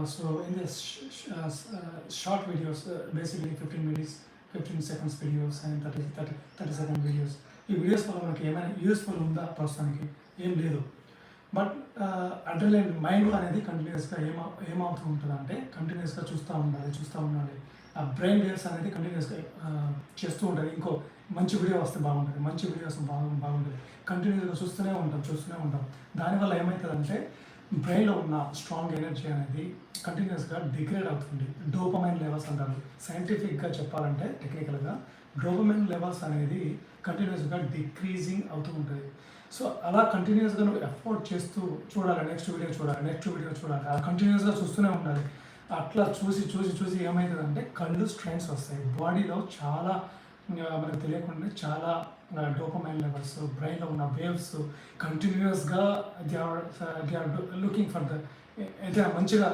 So in this short videos, basically 15 minutes, 15 seconds videos and 30 second videos. ఈ videos వల్ల మనకి ఏమైనా useful ఉందా? ప్రస్తుతానికి ఏం లేదు. బట్ అడ్రినలిన్ మైండ్ అనేది కంటిన్యూస్గా ఏమవుతూ ఉంటుంది అంటే కంటిన్యూస్గా చూస్తూ ఉండాలి. ఆ బ్రెయిన్ వేవ్స్ అనేది కంటిన్యూస్గా చేస్తూ ఉంటుంది. ఇంకో మంచి వీడియో వస్తే బాగుంటుంది, మంచి వీడియోస్ బాగుంటుంది. కంటిన్యూస్గా చూస్తూనే ఉంటాం. దానివల్ల ఏమవుతుందంటే బ్రెయిన్లో ఉన్న స్ట్రాంగ్ ఎనర్జీ అనేది కంటిన్యూస్గా డిగ్రేడ్ అవుతుంది. డోపమైన్ లెవెల్స్ అంటారు. సైంటిఫిక్గా చెప్పాలంటే టెక్నికల్గా డోపమైన్ లెవెల్స్ అనేది కంటిన్యూస్గా డిక్రీజింగ్ అవుతూ ఉంటుంది. సో అలా కంటిన్యూస్గా నువ్వు ఎఫోర్డ్ చేస్తూ చూడాలి, నెక్స్ట్ వీడియో చూడాలి, అలా కంటిన్యూస్గా చూస్తూనే ఉండాలి. అట్లా చూసి ఏమవుతుందంటే కళ్ళు స్ట్రెయిన్స్ వస్తాయి. బాడీలో చాలా మనకు తెలియకుండా చాలా డోపమైన్ లెవెల్స్, బ్రెయిన్లో ఉన్న వేవ్స్ కంటిన్యూస్గా they are looking for the అయితే మంచిగా